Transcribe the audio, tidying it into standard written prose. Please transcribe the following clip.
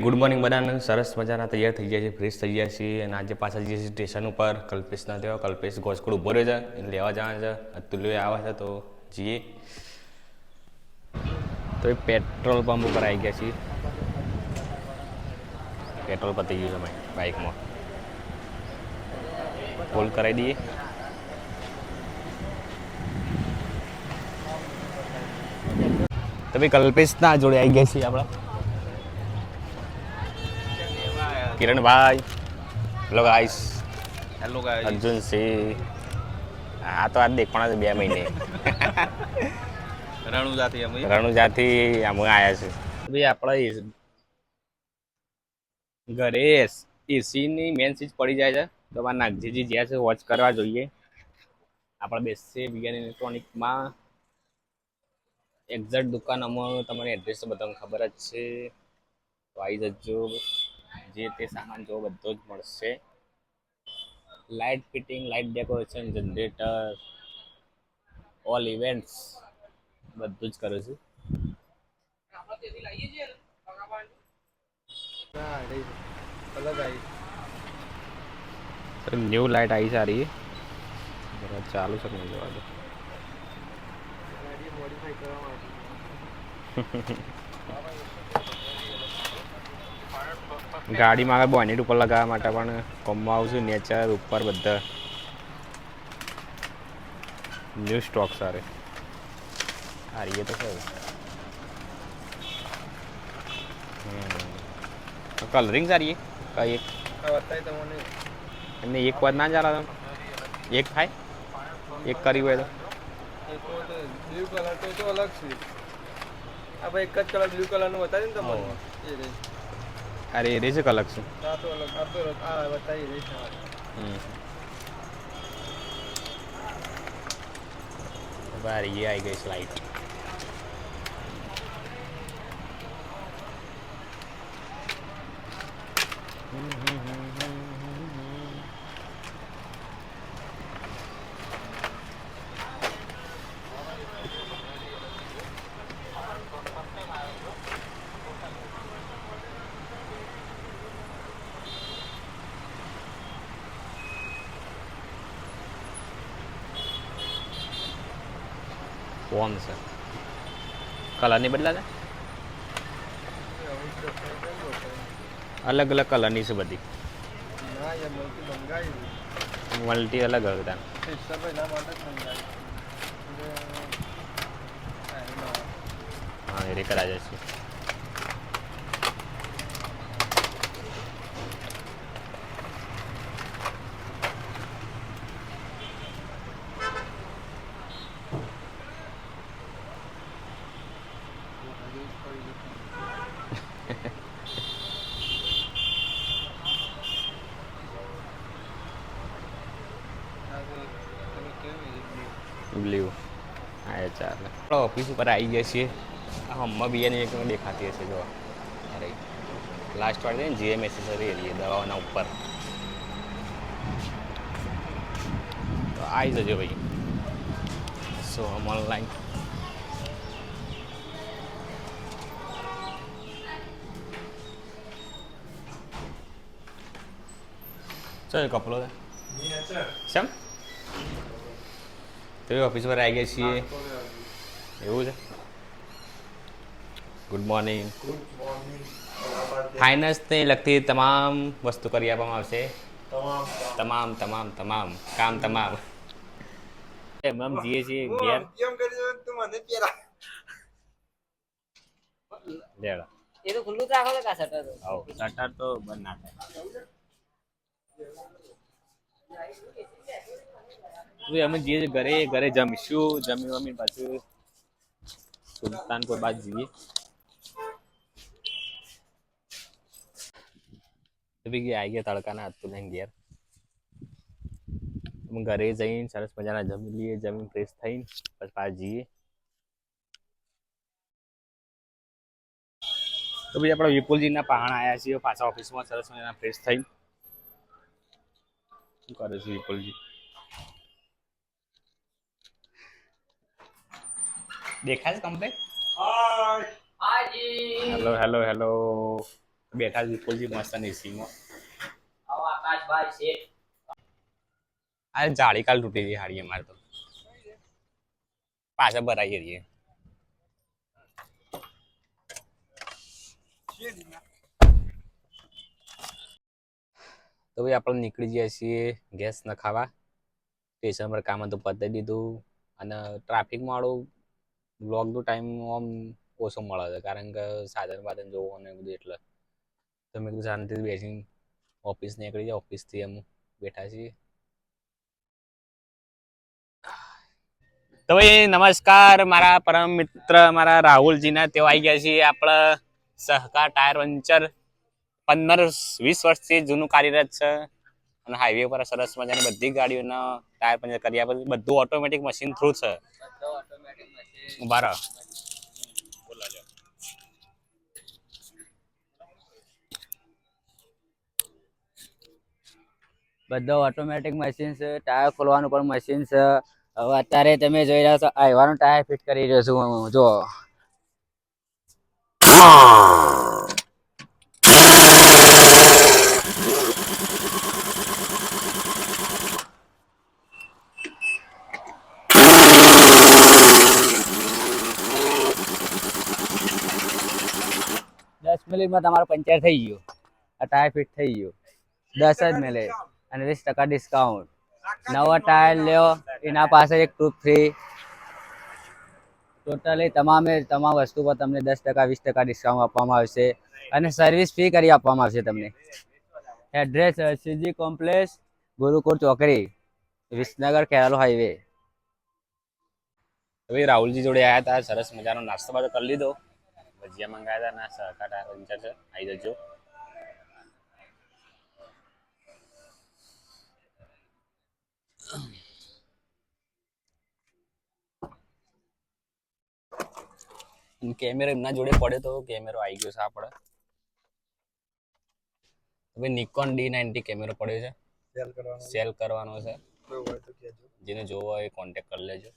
Good morning બધાને. સરસ મજાના તૈયાર થઈ ગયા છે, ફ્રેશ થઈ ગયા છીએ અને આજે પાછા જઈએ છીએ સ્ટેશન ઉપર. કલ્પેશના થયો, કલ્પેશ ગોસ્કુડ ઊભો રહ્યો છે, એને લેવા જવાના છે. અતુલ્ય આવે છે તો જઈએ. તો એ પેટ્રોલ પંપ ઉપર આવી ગયા છીએ. પેટ્રોલ પતી ગયું છે ભાઈ બાઇકમાં. ફોલ કરાવી દઈએ. તો ભાઈ કલ્પેશના જોડે આવી ગયા છીએ આપણા Kiranbhai. Hello guys. Hello guys. Arjun Singh. આ તો આજ દેખવાના છે 2 મહિને. રણુજાથી અમે આવ્યા છે ભાઈ. આપણે ઘરે એસીની મેન સ્વિચ પડી જાય છે તો મારા નાગજીજી જ્યાં છે વોચ કરવા જોઈએ. આપણે બેસીએ વિજ્ઞાન ઇલેક્ટ્રોનિકમાં. એક્ઝેક્ટ દુકાન અમારું તમને એડ્રેસ તો બધાને ખબર જ છે, તો આવી જજો. જે તે સામાન જો બધો જ મળશે. Light fitting, light decoration, generator, all events બધું જ કરું છું. ન્યૂ લાઇટ આવી સારી ચાલુ છે નહીં જોવા દો. ગાડીમાં આગળ બોનેટ ઉપર લગાવવા માટે પણ કોમમાં આવું છું. નેચર ઉપર બધા ન્યૂ સ્ટોક સારે હારીએ તો સર. કલરિંગ સારી કઈ એમને એક વાર ના ચાલે. એક થાય એક કરી હોય તો બ્લુ કલર તો અલગ છે. આ ભાઈ એક જ કલર બ્લુ કલર નું બતાવી ને તમને. અરે એ છે અલગ છે. આ તો અલગ, આ તો આ બતાવી રહી છે. બારી એ આવી ગઈ છે લાઈટ. કોણ છે કલર નહીં બદલા અલગ અલગ કલરની છે બધી. મલ્ટી અલગ હતા. હા એ કરા જશે. બ્લુ હા એ ચાલે. ઓફિસ ઉપર આવી ગયા છીએ. હમણાં બિયાની એક દેખાતી હશે જો. અરે લાસ્ટ વાળી ને જીએમ એસેસરી એરી દવાઓના ઉપર તો આવી જજો ભાઈ. સો હમ ઓનલાઈન ચાલ કપડો શેમ તો ઓફિસ પર આવી ગયા છીએ. એવું છે. Good morning. ફાઇનાન્સને લગતી તમામ વસ્તુ કરી આપવામાં આવશે. તમામ તમામ તમામ કામ તમામ એમ જીએ છીએ ઘેર. લેડા એ તો ખુલ્લું જ રાખો ને કા શટર. હા શટર તો બંધ ના થાય. અમે જઈએ ઘરે જમીશું. જમી પાછું સુલતાનપુર બાદ જઈએ. આવી ગયા તડકાના હતું ને ઘેર. ઘરે જઈને સરસ મજાના જમી લઈએ. જમીન ફ્રેશ થઈને પછી પાછા જઈએ. તો ભાઈ આપણે વિપુલજીના પહાણ આવ્યા છીએ પાછા ઓફિસમાં. સરસ મજાના ફ્રેશ થઈ શું કરે છે વિપુલજી? દેખાય છે કમ્પ્લેટ? Hello hello hello. બેઠા વિપુલજી મસ્ત એસીમાં. આ જાળી કાલ તૂટી ગઈ હાડી અમારે તો પાછા ભરાઈ ગઈ. તો ભાઈ આપણે નીકળી ગયા છીએ ગેસ નખાવા. સ્ટેશન પર કામ હતું પતાવી દીધું અને ટ્રાફિકમાં વાળું બ્લોકનો ટાઈમ આમ ઓછો મળે છે કારણ કે સાધન વાધન જોવું અને બધું એટલે તો મેં કીધું શાંતિથી બેસીને ઓફિસ નીકળી જાય. ઓફિસથી એમ બેઠા છીએ. તો ભાઈ નમસ્કાર મારા પરમ મિત્ર મારા રાહુલજીના તેઓ આવી ગયા છીએ આપણા સહકાર ટાયર પંચર 15-20 વર્ષથી જૂનું કાર્યરત છે અને હાઈવે પર સરસ મજાની બધી ગાડીઓના ટાયર પંચર કરી આપે છે. બધું ઓટોમેટિક મશીન થ્રુ છે. ઉભા રહો. બધો ઓટોમેટિક મશીન છે. ટાયર ખોલવાનું પણ મશીન છે. હવે અત્યારે તમે જોઈ રહ્યા છો આઈવાનું ટાયર ફિટ કરી રહ્યો છું હું. જો દસ મિનિટમાં તમારું પંચર થઈ ગયું. આ ટાયર ફિટ થઈ ગયું 10 જ મિનિટ અને 20% ડિસ્કાઉન્ટ. નવા ટાયર લ્યો એના પાસે એક ટૂથ ફ્રી. ટોટલી તમામ વસ્તુ પર તમને 10% 20% ડિસ્કાઉન્ટ આપવામાં આવશે અને સર્વિસ ફ્રી કરી આપવામાં આવશે તમને. એડ્રેસ સીજી કોમ્પ્લેક્સ ગુરુકુળ ચોકડી વિસનગર કેરાલો હાઈવે. હવે રાહુલજી જોડે આવ્યા હતા. સરસ મજાનો નાસ્તો બાસ્તો કરી લીધો. ભજીયા મંગાવ્યા હતા. ના સહકાર ટાયર પંચર છે, આવી જજો. કેમેરો એમના જોડે પડે તો કેમેરો આવી ગયો છે આપણે. હવે નિકોન D90 કેમેરો પડ્યો છે. સેલ કરવાનો છે. જેને જોવો હોય કોન્ટેક્ટ કરી લેજો.